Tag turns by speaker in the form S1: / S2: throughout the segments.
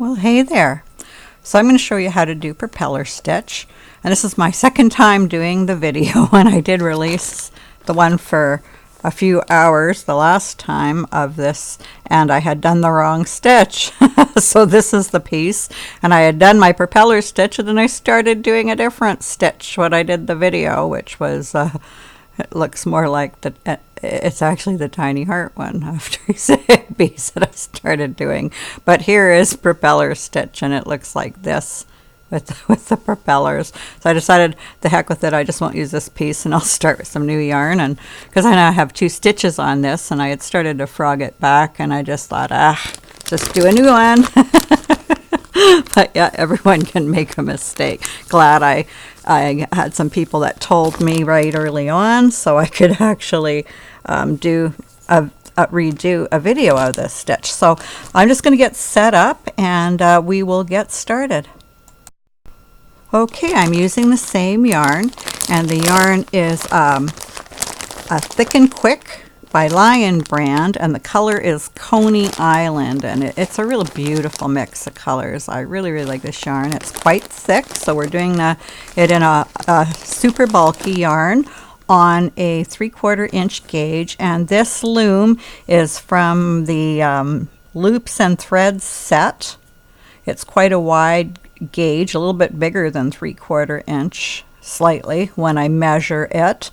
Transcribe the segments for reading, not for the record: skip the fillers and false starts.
S1: Well, hey there. So I'm going to show you how to do propeller stitch. And this is my second time doing the video, and I did release the one for a few hours the last time of this, and I had done the wrong stitch. So this is the piece, and I had done my propeller stitch, and then I started doing a different stitch when I did the video, which was it looks more like it's actually the tiny heart one of Theresa Higby's that I started doing. But here is propeller stitch, and it looks like this with the propellers. So I decided, the heck with it, I just won't use this piece, and I'll start with some new yarn. And because I now have 2 stitches on this, and I had started to frog it back, and I just thought, just do a new one. But yeah, everyone can make a mistake. Glad I had some people that told me right early on, so I could actually redo a video of this stitch. So I'm just going to get set up, and we will get started. Okay, I'm using the same yarn, and the yarn is a Thick and Quick by Lion brand, and the color is Coney Island, and it's a real beautiful mix of colors. I really like this yarn. It's quite thick, so we're doing it in a super bulky yarn on a 3/4 inch gauge, and this loom is from the Loops and Threads set. It's quite a wide gauge, a little bit bigger than 3/4 inch slightly when I measure it,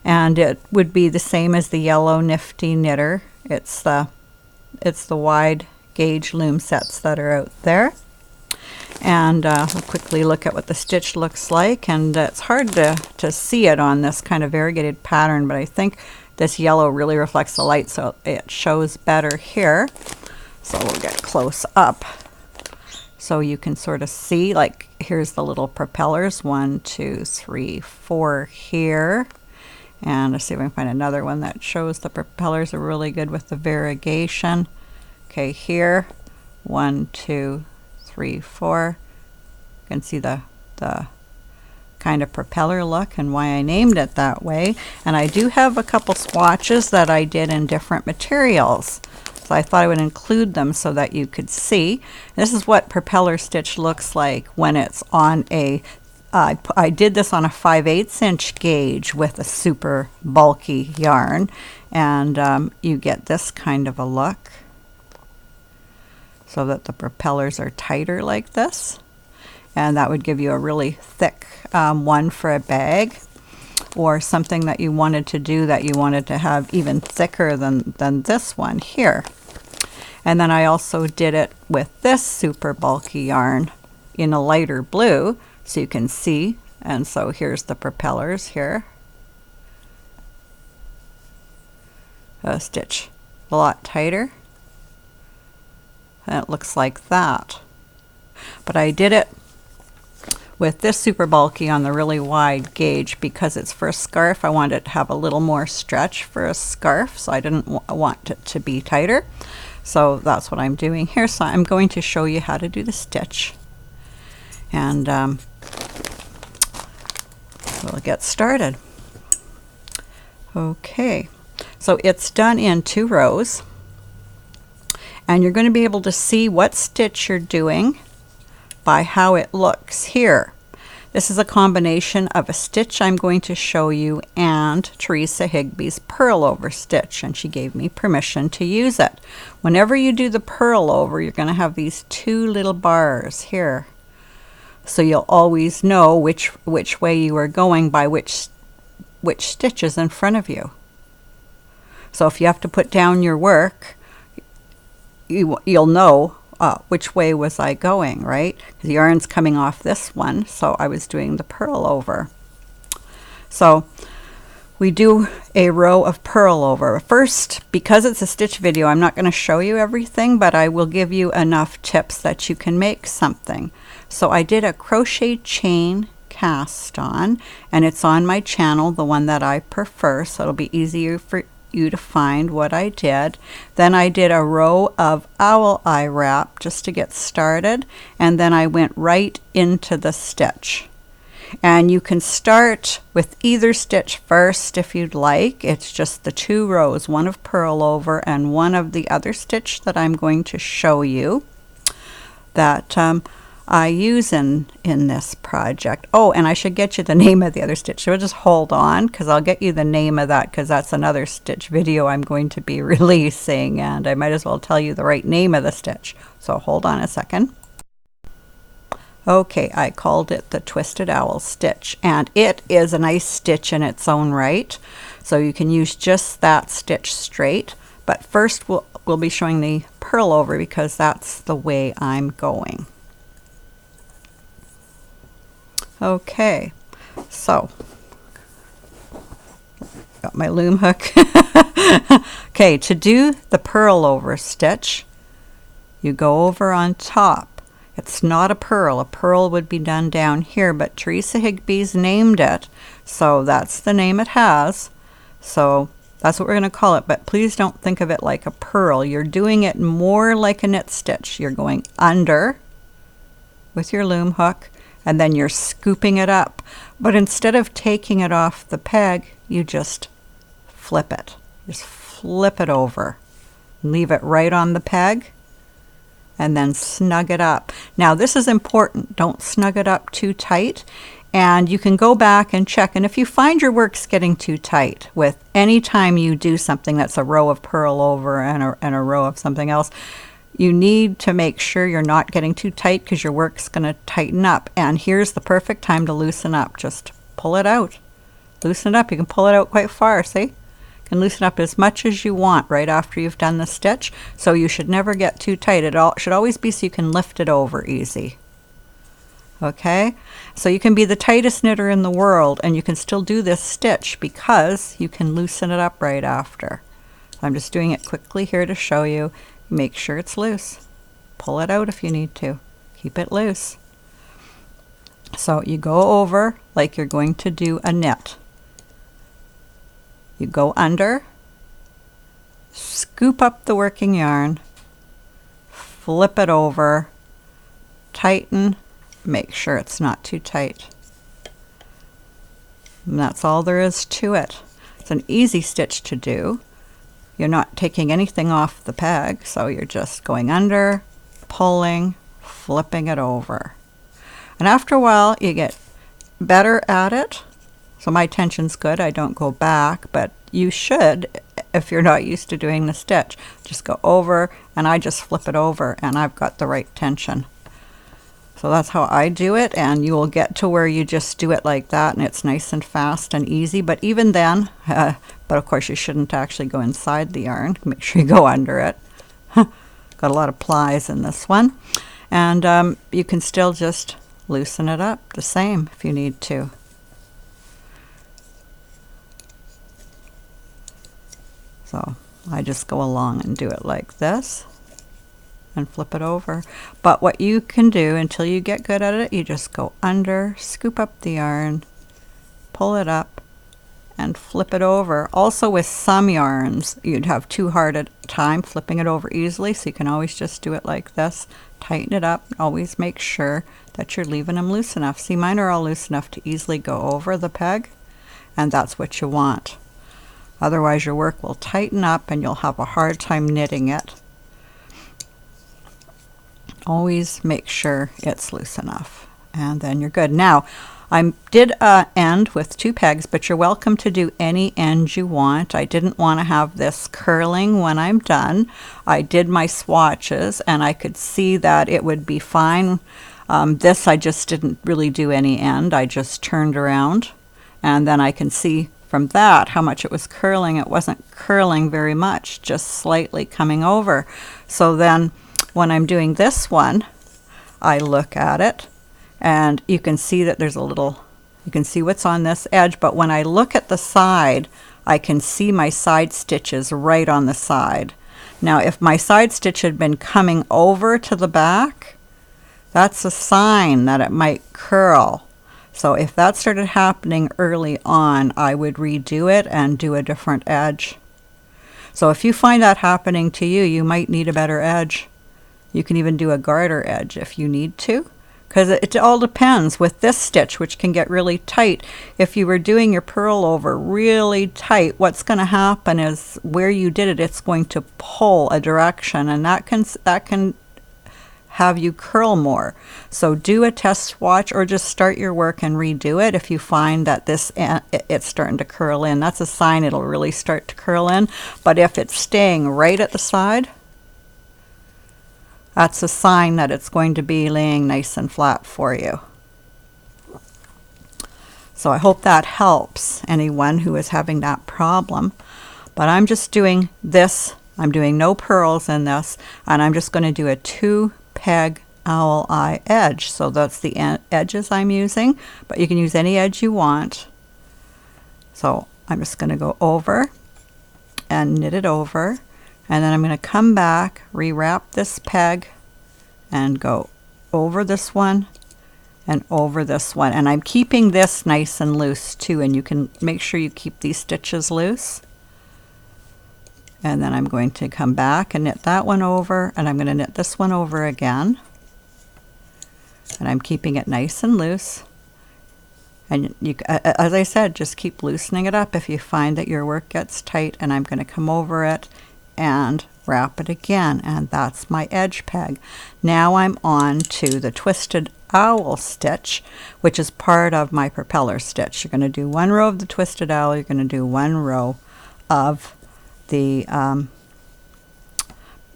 S1: and it would be the same as the yellow Nifty Knitter. It's the wide gauge loom sets that are out there. And we'll quickly look at what the stitch looks like, and it's hard to see it on this kind of variegated pattern, but I think this yellow really reflects the light, so it shows better here. So we'll get close up so you can sort of see, like, here's the little propellers, 1, 2, 3, 4 here. And let's see if I can find another one that shows the propellers are really good with the variegation. Okay, here, 1, 2, 3, 4. You can see the kind of propeller look and why I named it that way. And I do have a couple swatches that I did in different materials, so I thought I would include them so that you could see. This is what propeller stitch looks like when it's on a I did this on a 5/8 inch gauge with a super bulky yarn, and you get this kind of a look, so that the propellers are tighter like this, and that would give you a really thick one for a bag, or something that you wanted to do that you wanted to have even thicker than this one here. And then I also did it with this super bulky yarn in a lighter blue, so you can see. And so here's the propellers here. A stitch a lot tighter, and it looks like that. But I did it with this super bulky on the really wide gauge because it's for a scarf. I wanted it to have a little more stretch for a scarf, so I didn't want it to be tighter. So that's what I'm doing here. So I'm going to show you how to do the stitch, and we'll get started. Okay, so it's done in 2 rows, and you're going to be able to see what stitch you're doing by how it looks here. This is a combination of a stitch I'm going to show you and Theresa Higby's Purl Over Stitch, and she gave me permission to use it. Whenever you do the purl over, you're going to have these 2 little bars here, so you'll always know which way you are going by which stitch is in front of you. So if you have to put down your work, you'll know which way was I going, right? The yarn's coming off this one, so I was doing the purl over. So we do a row of purl over. First, because it's a stitch video, I'm not going to show you everything, but I will give you enough tips that you can make something. So I did a crochet chain cast on, and it's on my channel, the one that I prefer, so it'll be easier for you to find what I did. Then I did a row of owl eye wrap just to get started, and then I went right into the stitch. And you can start with either stitch first if you'd like. It's just the 2 rows, one of purl over and one of the other stitch that I'm going to show you. that I use in this project. Oh, and I should get you the name of the other stitch. So just hold on, because I'll get you the name of that, because that's another stitch video I'm going to be releasing, and I might as well tell you the right name of the stitch. So hold on a second. Okay, I called it the Twisted Owl Stitch, and it is a nice stitch in its own right. So you can use just that stitch straight, but first we'll be showing the purl over, because that's the way I'm going. Okay, so got my loom hook. Okay, to do the purl over stitch, you go over on top. It's not a purl. A purl would be done down here, but Theresa Higby's named it, so that's the name it has. So that's what we're going to call it, but please don't think of it like a purl. You're doing it more like a knit stitch. You're going under with your loom hook, and then you're scooping it up. But instead of taking it off the peg, you just flip it. Just flip it over. Leave it right on the peg, and then snug it up. Now this is important. Don't snug it up too tight, and you can go back and check. And if you find your work's getting too tight with any time you do something that's a row of purl over and a row of something else, you need to make sure you're not getting too tight, because your work's going to tighten up. And here's the perfect time to loosen up. Just pull it out. Loosen it up. You can pull it out quite far, see? You can loosen up as much as you want right after you've done the stitch. So you should never get too tight. It should always be so you can lift it over easy. Okay? So you can be the tightest knitter in the world, and you can still do this stitch because you can loosen it up right after. I'm just doing it quickly here to show you. Make sure it's loose. Pull it out if you need to. Keep it loose. So you go over like you're going to do a knit. You go under, scoop up the working yarn, flip it over, tighten, make sure it's not too tight. And that's all there is to it. It's an easy stitch to do. You're not taking anything off the peg, so you're just going under, pulling, flipping it over. And after a while, you get better at it. So my tension's good. I don't go back, but you should if you're not used to doing the stitch. Just go over, and I just flip it over, and I've got the right tension. So that's how I do it, and you will get to where you just do it like that, and it's nice and fast and easy. But even then, but of course you shouldn't actually go inside the yarn. Make sure you go under it. Got a lot of plies in this one. And you can still just loosen it up the same if you need to. So I just go along and do it like this and flip it over. But what you can do until you get good at it, you just go under, scoop up the yarn, pull it up, and flip it over. Also with some yarns, you'd have too hard a time flipping it over easily, so you can always just do it like this. Tighten it up. Always make sure that you're leaving them loose enough. See, mine are all loose enough to easily go over the peg, and that's what you want. Otherwise your work will tighten up and you'll have a hard time knitting it. Always make sure it's loose enough, and then you're good. Now, I did end with 2 pegs, but you're welcome to do any end you want. I didn't want to have this curling when I'm done. I did my swatches, and I could see that it would be fine. This I just didn't really do any end. I just turned around, and then I can see from that how much it was curling. It wasn't curling very much, just slightly coming over. So then when I'm doing this one, I look at it, and you can see that there's a little, you can see what's on this edge, but when I look at the side, I can see my side stitches right on the side. Now if my side stitch had been coming over to the back, that's a sign that it might curl. So if that started happening early on, I would redo it and do a different edge. So if you find that happening to you, you might need a better edge. You can even do a garter edge if you need to, because it all depends. With this stitch, which can get really tight, if you were doing your purl over really tight, what's going to happen is where you did it, it's going to pull a direction, and that can have you curl more. So do a test swatch or just start your work and redo it. If you find that it's starting to curl in, that's a sign it'll really start to curl in. But if it's staying right at the side, that's a sign that it's going to be laying nice and flat for you. So I hope that helps anyone who is having that problem. But I'm just doing this. I'm doing no purls in this, and I'm just going to do a 2-peg owl eye edge. So that's the edges I'm using, but you can use any edge you want. So I'm just going to go over and knit it over, and then I'm going to come back, rewrap this peg, and go over this one and over this one. And I'm keeping this nice and loose too, and you can make sure you keep these stitches loose. And then I'm going to come back and knit that one over, and I'm going to knit this one over again. And I'm keeping it nice and loose. And you, as I said, just keep loosening it up if you find that your work gets tight. And I'm going to come over it and wrap it again, and that's my edge peg. Now I'm on to the twisted owl stitch, which is part of my propeller stitch. You're going to do 1 row of the twisted owl, you're going to do 1 row of the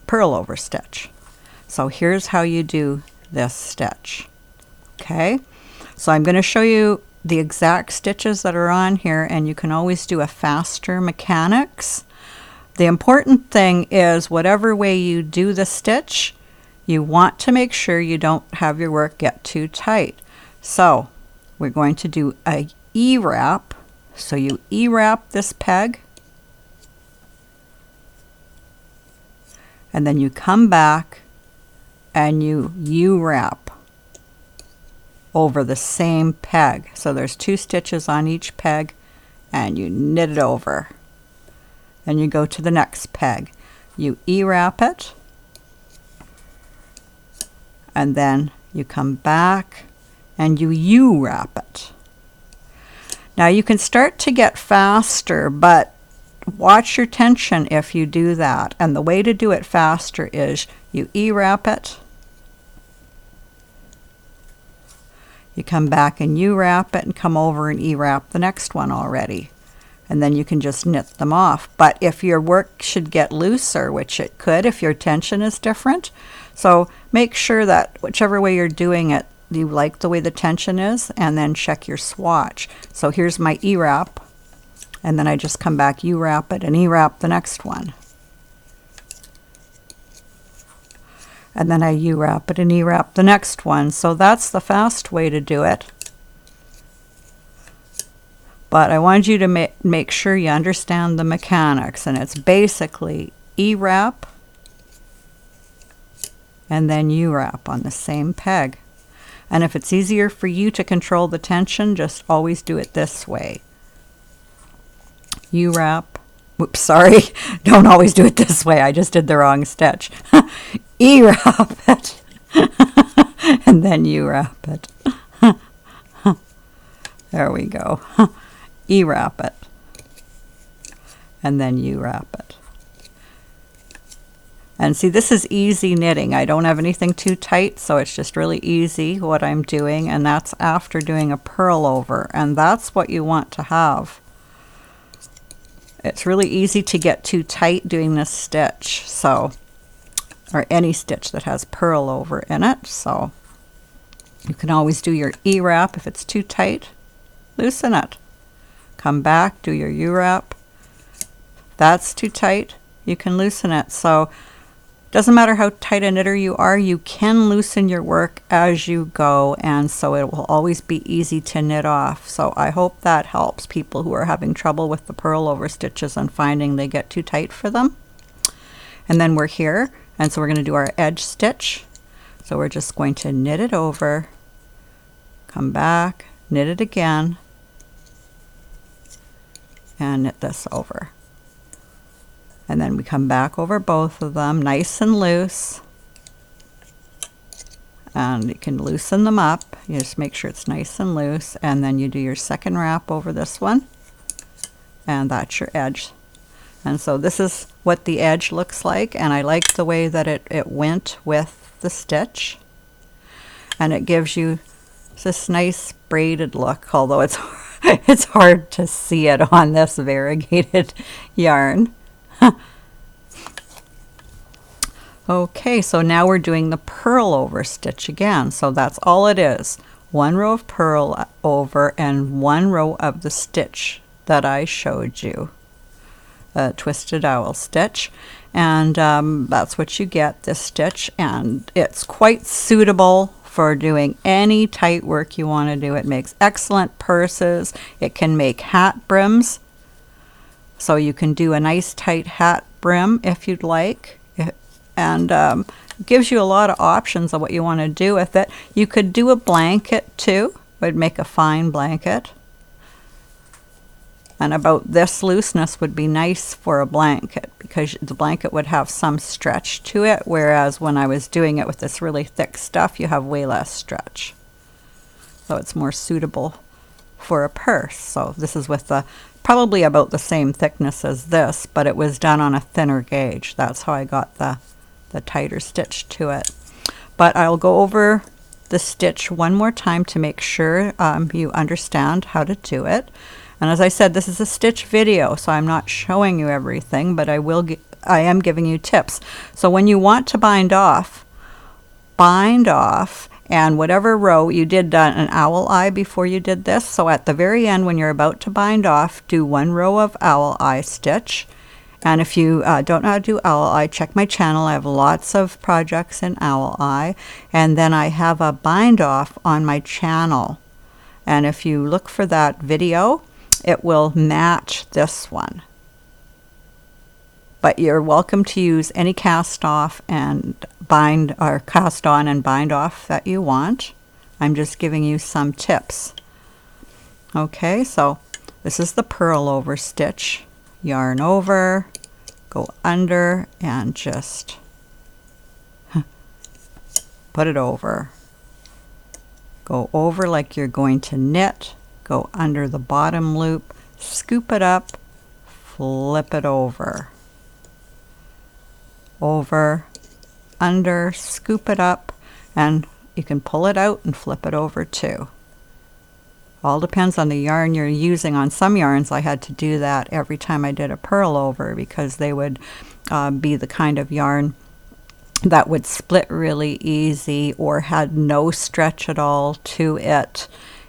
S1: purl over stitch. So here's how you do this stitch. Okay, so I'm going to show you the exact stitches that are on here, and you can always do a faster mechanics. The important thing is whatever way you do the stitch, you want to make sure you don't have your work get too tight. So we're going to do a E-wrap. So you E-wrap this peg, and then you come back and you U-wrap over the same peg. So there's 2 stitches on each peg, and you knit it over. Then you go to the next peg. You E-wrap it, and then you come back and you U-wrap it. Now you can start to get faster, but watch your tension if you do that. And the way to do it faster is you E-wrap it, you come back and U-wrap it, and come over and E-wrap the next one already. And then you can just knit them off. But if your work should get looser, which it could if your tension is different, so make sure that whichever way you're doing it, you like the way the tension is, and then check your swatch. So here's my E-wrap, and then I just come back, U-wrap it, and E-wrap the next one. And then I U-wrap it and E-wrap the next one. So that's the fast way to do it. But I want you to make sure you understand the mechanics, and it's basically E-wrap and then U-wrap on the same peg. And if it's easier for you to control the tension, just always do it this way. U-wrap, whoops, sorry, don't always do it this way, I just did the wrong stitch. E-wrap it, and then U-wrap it. There we go. E-wrap it, and then U-wrap it. And see, this is easy knitting. I don't have anything too tight, so it's just really easy what I'm doing, and that's after doing a purl over, and that's what you want to have. It's really easy to get too tight doing this stitch, so, or any stitch that has purl over in it, so you can always do your E-wrap. If it's too tight, loosen it. Come back, do your U-wrap. That's too tight, you can loosen it. So doesn't matter how tight a knitter you are, you can loosen your work as you go, and so it will always be easy to knit off. So I hope that helps people who are having trouble with the purl over stitches and finding they get too tight for them. And then we're here, and so we're going to do our edge stitch. So we're just going to knit it over, come back, knit it again, and knit this over. And then we come back over both of them nice and loose, and you can loosen them up. You just make sure it's nice and loose, and then you do your second wrap over this one, and that's your edge. And so this is what the edge looks like, and I like the way that it went with the stitch, and it gives you this nice braided look, although it's it's hard to see it on this variegated yarn. Okay, so now we're doing the purl over stitch again. So that's all it is. One row of purl over and one row of the stitch that I showed you. Twisted owl stitch, and that's what you get, this stitch, and it's quite suitable for doing any tight work you want to do. It makes excellent purses. It can make hat brims, so you can do a nice tight hat brim if you'd like, and gives you a lot of options of what you want to do with it. You could do a blanket too. It would make a fine blanket. And about this looseness would be nice for a blanket, because the blanket would have some stretch to it, whereas when I was doing it with this really thick stuff, you have way less stretch. So it's more suitable for a purse. So this is with the probably about the same thickness as this, but it was done on a thinner gauge. That's how I got the tighter stitch to it. But I'll go over the stitch one more time to make sure you understand how to do it. And as I said, this is a stitch video, so I'm not showing you everything, but I am giving you tips. So when you want to bind off, and whatever row you did an owl eye before you did this. So at the very end, when you're about to bind off, do one row of owl eye stitch. And if you don't know how to do owl eye, check my channel. I have lots of projects in owl eye. And then I have a bind off on my channel. And if you look for that video, it will match this one. But you're welcome to use any cast off and bind, or cast on and bind off that you want. I'm just giving you some tips. Okay, so this is the purl over stitch. Yarn over, go under, and just put it over. Go over like you're going to knit. Go under the bottom loop, scoop it up, flip it over. Over, under, scoop it up, and you can pull it out and flip it over too. All depends on the yarn you're using. On some yarns I had to do that every time I did a purl over, because they would be the kind of yarn that would split really easy or had no stretch at all to it,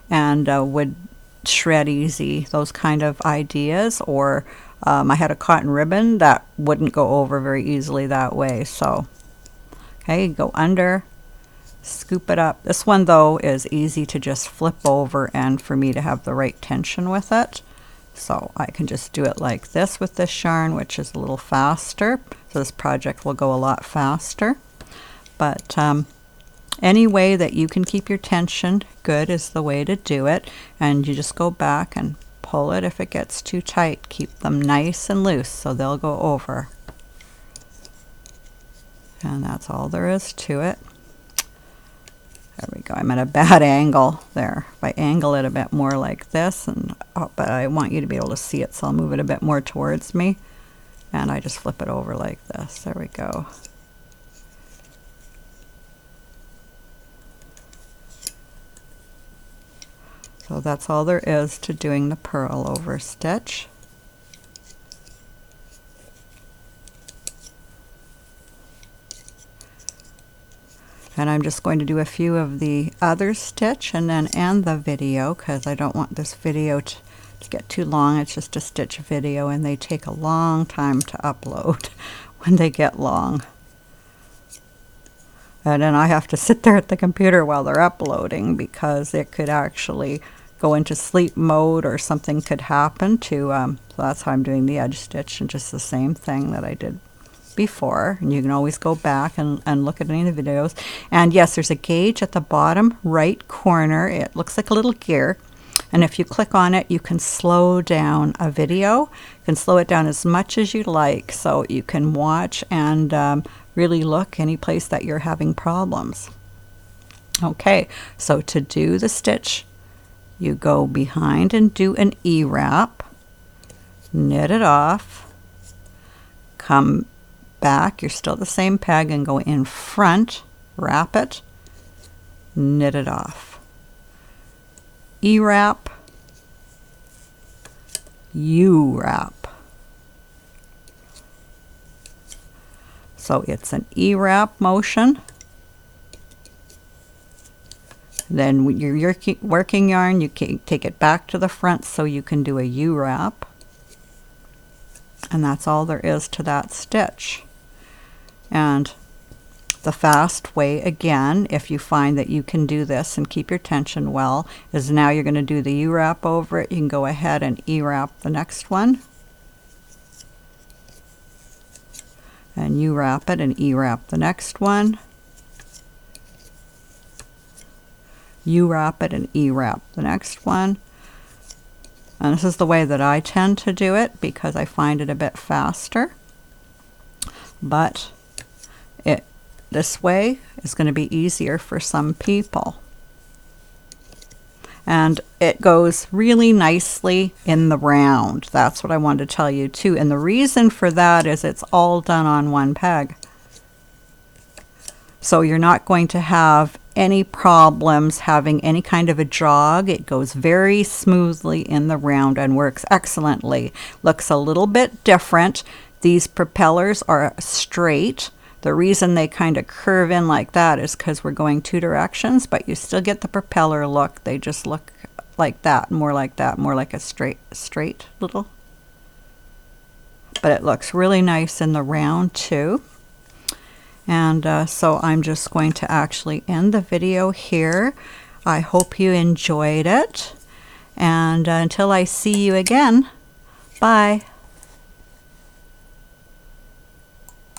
S1: and would shred easy, those kind of ideas. Or I had a cotton ribbon that wouldn't go over very easily that way. So okay, go under, scoop it up. This one though is easy to just flip over, and for me to have the right tension with it, so I can just do it like this with this yarn, which is a little faster. So this project will go a lot faster. But any way that you can keep your tension good is the way to do it. And you just go back and pull it if it gets too tight. Keep them nice and loose so they'll go over. And that's all there is to it. There we go. I'm at a bad angle there. If I angle it a bit more like this, and but I want you to be able to see it, so I'll move it a bit more towards me. And I just flip it over like this. There we go. So that's all there is to doing the purl over stitch. And I'm just going to do a few of the other stitch and then end the video, because I don't want this video to get too long. It's just a stitch video, and they take a long time to upload when they get long. And then I have to sit there at the computer while they're uploading, because it could actually go into sleep mode or something could happen to, so that's how I'm doing the edge stitch, and just the same thing that I did before. And you can always go back and look at any of the videos. And yes, there's a gauge at the bottom right corner. It looks like a little gear, and if you click on it, you can slow down a video. You can slow it down as much as you like, so you can watch and really look any place that you're having problems. Okay, so to do the stitch, you go behind and do an E-wrap, knit it off, come back, you're still the same peg, and go in front wrap it, knit it off. E-wrap, U-wrap. So it's an E-wrap motion. Then when you're working yarn, you can take it back to the front so you can do a U-wrap. And that's all there is to that stitch. And the fast way, again, if you find that you can do this and keep your tension well, is now you're going to do the U-wrap over it. You can go ahead and E-wrap the next one. And U-wrap it and E-wrap the next one. U-wrap it and E-wrap the next one. And this is the way that I tend to do it because I find it a bit faster. But this way is going to be easier for some people. And it goes really nicely in the round. That's what I wanted to tell you too. And the reason for that is it's all done on one peg. So you're not going to have any problems having any kind of a jog. It goes very smoothly in the round and works excellently. Looks a little bit different. These propellers are straight. The reason they kind of curve in like that is because we're going two directions, but you still get the propeller look. They just look like that, more like a straight little. But it looks really nice in the round too. And so I'm just going to actually end the video here. I hope you enjoyed it. And until I see you again, bye.